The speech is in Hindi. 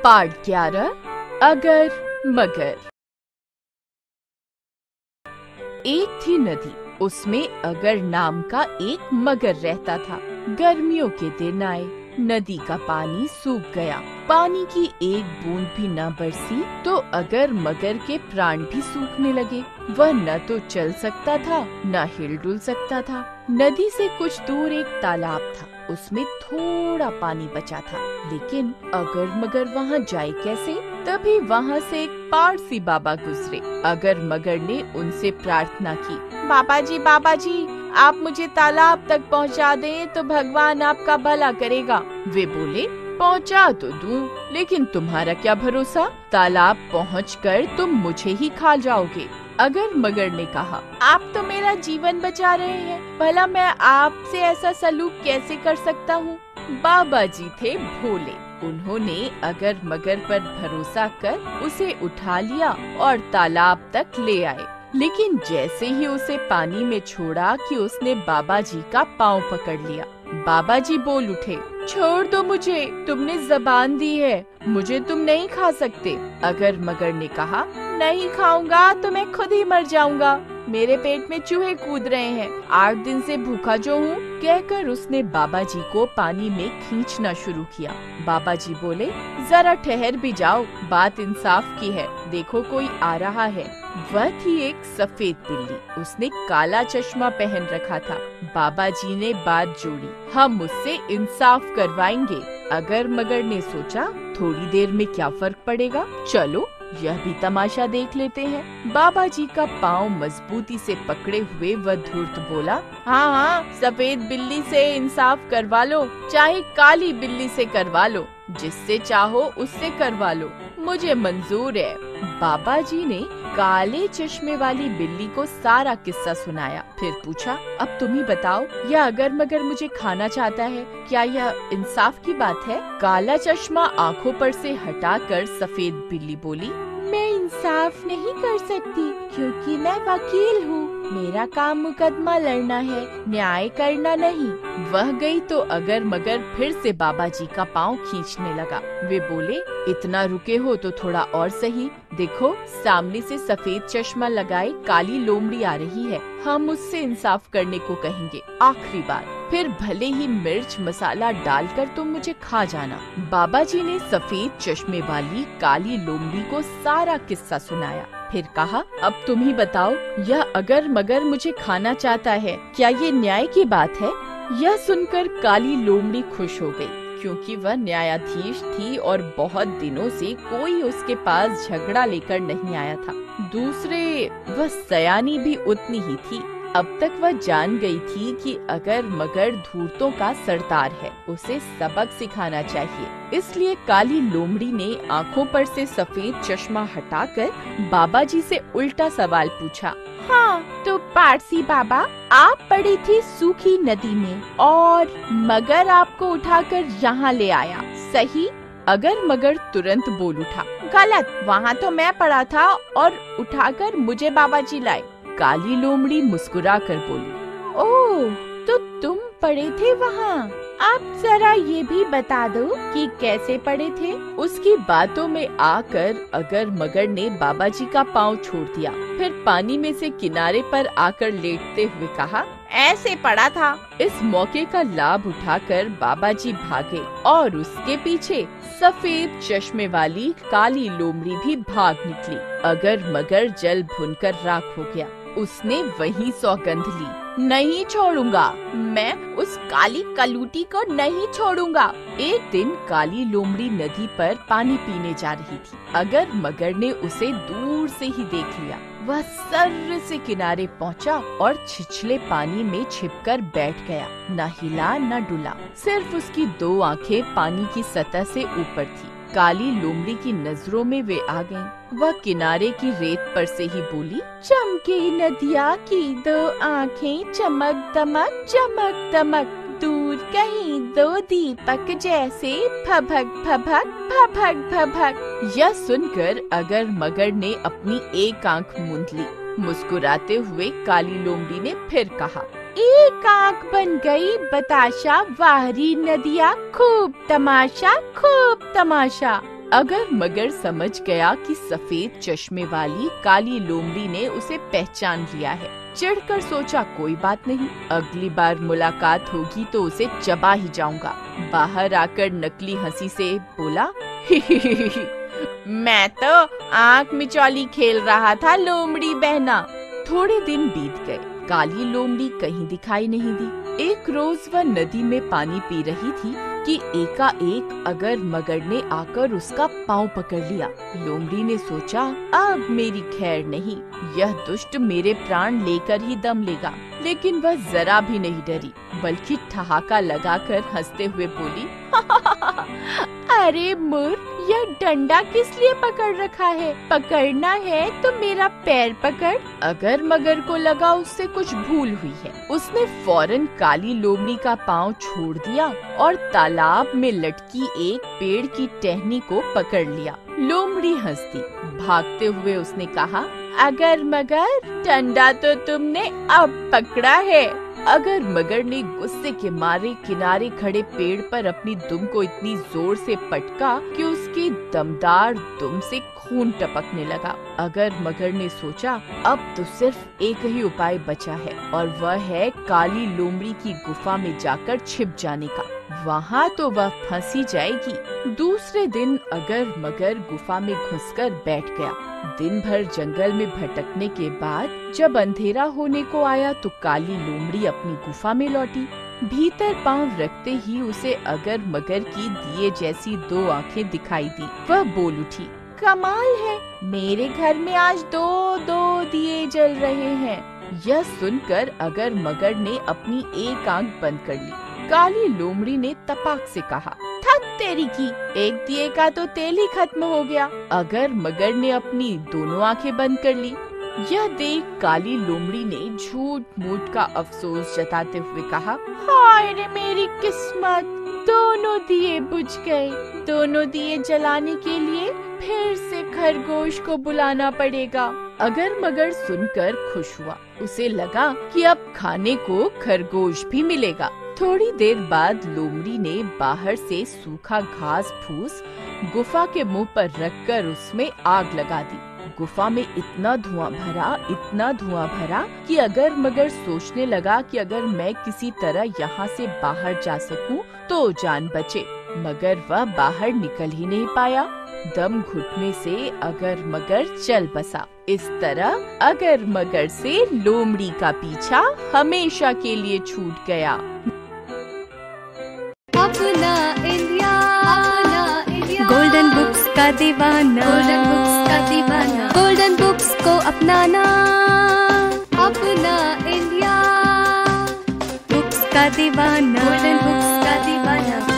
पार्ट 11 अगर मगर। एक थी नदी, उसमें अगर नाम का एक मगर रहता था। गर्मियों के दिन आए, नदी का पानी सूख गया। पानी की एक बूंद भी न बरसी तो अगर मगर के प्राण भी सूखने लगे। वह न तो चल सकता था, न हिल-डुल सकता था। नदी से कुछ दूर एक तालाब था, उसमें थोड़ा पानी बचा था, लेकिन अगर मगर वहाँ जाए कैसे? तभी वहाँ से एक पारसी बाबा गुजरे। अगर मगर ने उनसे प्रार्थना की, बाबा जी, आप मुझे तालाब तक पहुँचा दें तो भगवान आपका भला करेगा। वे बोले, पहुँचा तो दूं, लेकिन तुम्हारा क्या भरोसा, तालाब पहुँचकर तुम मुझे ही खा जाओगे। अगर मगर ने कहा, आप तो मेरा जीवन बचा रहे हैं, भला मैं आपसे ऐसा सलूक कैसे कर सकता हूँ। बाबा जी थे भोले, उन्होंने अगर मगर पर भरोसा कर उसे उठा लिया और तालाब तक ले आए। लेकिन जैसे ही उसे पानी में छोड़ा कि उसने बाबा जी का पाँव पकड़ लिया। बाबा जी बोल उठे, छोड़ दो मुझे, तुमने जबान दी है, मुझे तुम नहीं खा सकते। अगर मगर ने कहा, नहीं खाऊंगा तो मैं खुद ही मर जाऊंगा, मेरे पेट में चूहे कूद रहे हैं, 8 दिन से भूखा जो हूँ। कहकर उसने बाबा जी को पानी में खींचना शुरू किया। बाबा जी बोले, जरा ठहर भी जाओ, बात इंसाफ की है, देखो कोई आ रहा है। वह थी एक सफेद बिल्ली, उसने काला चश्मा पहन रखा था। बाबा जी ने बात जोड़ी, हम उससे इंसाफ करवाएंगे। अगर मगर ने सोचा, थोड़ी देर में क्या फर्क पड़ेगा, चलो यह भी तमाशा देख लेते हैं। बाबा जी का पाँव मजबूती से पकड़े हुए वह धूर्त बोला, हाँ, सफेद बिल्ली से इंसाफ करवा लो, चाहे काली बिल्ली से करवा लो, जिससे चाहो उससे करवा लो, मुझे मंजूर है। बाबा जी ने काले चश्मे वाली बिल्ली को सारा किस्सा सुनाया। फिर पूछा, अब तुम ही बताओ, यह अगर मगर मुझे खाना चाहता है, क्या यह इंसाफ की बात है? काला चश्मा आंखों पर से हटाकर सफेद बिल्ली बोली, मैं इंसाफ नहीं कर सकती, क्योंकि मैं वकील हूँ, मेरा काम मुकदमा लड़ना है, न्याय करना नहीं। वह गई तो अगर मगर फिर से बाबा जी का पाँव खींचने लगा। वे बोले, इतना रुके हो तो थोड़ा और सही, देखो सामने से सफेद चश्मा लगाए काली लोमड़ी आ रही है, हम उससे इंसाफ करने को कहेंगे, आखिरी बार, फिर भले ही मिर्च मसाला डालकर तुम मुझे खा जाना। बाबा जी ने सफेद चश्मे वाली काली लोमड़ी को सारा किस्सा सुनाया। फिर कहा, अब तुम ही बताओ, यह अगर मगर मुझे खाना चाहता है, क्या ये न्याय की बात है? यह सुनकर काली लोमड़ी खुश हो गई, क्योंकि वह न्यायाधीश थी और बहुत दिनों से कोई उसके पास झगड़ा लेकर नहीं आया था। दूसरे, वह सयानी भी उतनी ही थी। अब तक वह जान गई थी कि अगर मगर धूर्तों का सरदार है, उसे सबक सिखाना चाहिए। इसलिए काली लोमड़ी ने आंखों पर से सफेद चश्मा हटाकर बाबा जी से उल्टा सवाल पूछा, हाँ, तो पारसी बाबा, आप पड़ी थी सूखी नदी में और मगर आपको उठाकर यहाँ ले आया, सही? अगर मगर तुरंत बोल उठा, गलत, वहाँ तो मैं पड़ा था और उठाकर मुझे बाबा जी लाए। काली लोमड़ी मुस्कुरा कर बोली, ओह, तो तुम पड़े थे वहाँ, आप जरा ये भी बता दो कि कैसे पड़े थे? उसकी बातों में आकर अगर मगर ने बाबा जी का पाँव छोड़ दिया, फिर पानी में से किनारे पर आकर लेटते हुए कहा, ऐसे पड़ा था। इस मौके का लाभ उठाकर बाबा जी भागे और उसके पीछे सफेद चश्मे वाली काली लोमड़ी भी भाग निकली। अगर मगर जल भुनकर राख हो गया। उसने वही सौगंध ली, नहीं छोड़ूंगा, मैं उस काली कलूटी को नहीं छोड़ूंगा। एक दिन काली लोमड़ी नदी पर पानी पीने जा रही थी। अगर मगर ने उसे दूर से ही देख लिया। वह सर्र से किनारे पहुंचा और छिछले पानी में छिपकर बैठ गया, न हिला न डुला, सिर्फ उसकी 2 आंखें पानी की सतह से ऊपर थी। काली लोमड़ी की नजरों में वे आ गईं। वह किनारे की रेत पर से ही बोली, चमकी नदिया की 2 आँखें, चमक दमक, दूर कहीं 2 दीपक जैसे, भभक भभक। यह सुनकर अगर मगर ने अपनी एक आँख मूंद ली। मुस्कुराते हुए काली लोमड़ी ने फिर कहा, एक आँख बन गई बताशा, वाहरी नदिया, खूब तमाशा। अगर मगर समझ गया कि सफेद चश्मे वाली काली लोमड़ी ने उसे पहचान लिया है। चिढ़कर सोचा कोई बात नहीं, अगली बार मुलाकात होगी तो उसे चबा ही जाऊंगा। बाहर आकर नकली हंसी से बोला, मैं तो आँख मिचौली खेल रहा था लोमड़ी बहना। थोड़े दिन बीत गए, काली लोमड़ी कहीं दिखाई नहीं दी। एक रोज वह नदी में पानी पी रही थी कि एकाएक अगर मगर ने आकर उसका पाँव पकड़ लिया। लोमड़ी ने सोचा, अब मेरी खैर नहीं, यह दुष्ट मेरे प्राण लेकर ही दम लेगा। लेकिन वह जरा भी नहीं डरी, बल्कि ठहाका लगाकर हंसते हुए बोली, अरे मूर्ख, यह डंडा किस लिए पकड़ रखा है? पकड़ना है तो मेरा पैर पकड़। अगर मगर को लगा उससे कुछ भूल हुई है, उसने फौरन काली लोमड़ी का पाँव छोड़ दिया और तालाब में लटकी एक पेड़ की टहनी को पकड़ लिया। लोमड़ी हंस दी। भागते हुए उसने कहा, अगर मगर, डंडा तो तुमने अब पकड़ा है। अगर मगर ने गुस्से के मारे किनारे खड़े पेड़ पर अपनी दुम को इतनी जोर से पटका कि उसकी दमदार दुम से खून टपकने लगा। अगर मगर ने सोचा, अब तो सिर्फ एक ही उपाय बचा है और वह है काली लोमड़ी की गुफा में जाकर छिप जाने का। वहाँ तो वह फंसी जाएगी। दूसरे दिन अगर मगर गुफा में घुसकर बैठ गया। दिन भर जंगल में भटकने के बाद जब अंधेरा होने को आया तो काली लोमड़ी अपनी गुफा में लौटी। भीतर पांव रखते ही उसे अगर मगर की दिए जैसी दो आंखें दिखाई दी। वह बोल उठी, कमाल है, मेरे घर में आज दो दिए जल रहे हैं। यह सुनकर अगर मगर ने अपनी एक आंख बंद कर ली। काली लोमड़ी ने तपाक से कहा, थक तेरी की, एक दिए का तो तेल ही खत्म हो गया। अगर मगर ने अपनी दोनों आंखें बंद कर ली। यह देख काली लोमड़ी ने झूठ मूठ का अफसोस जताते हुए कहा, हाय रे मेरी किस्मत, दोनों दिए बुझ गए। दोनों दिए जलाने के लिए फिर से खरगोश को बुलाना पड़ेगा। अगर मगर सुनकर खुश हुआ। उसे लगा कि अब खाने को खरगोश भी मिलेगा। थोड़ी देर बाद लोमड़ी ने बाहर से सूखा घास फूस गुफा के मुंह पर रखकर उसमें आग लगा दी। गुफा में इतना धुआं भरा कि अगर मगर सोचने लगा कि अगर मैं किसी तरह यहाँ से बाहर जा सकूं तो जान बचे, मगर वह बाहर निकल ही नहीं पाया। दम घुटने से अगर मगर चल बसा। इस तरह अगर मगर से लोमड़ी का पीछा हमेशा के लिए छूट गया। अपना इंडिया, गोल्डन बुक्स का दीवाना, गोल्डन बुक्स का दीवाना, गोल्डन बुक्स को अपनाना। अपना इंडिया, बुक्स का दीवाना, गोल्डन बुक्स का दीवाना।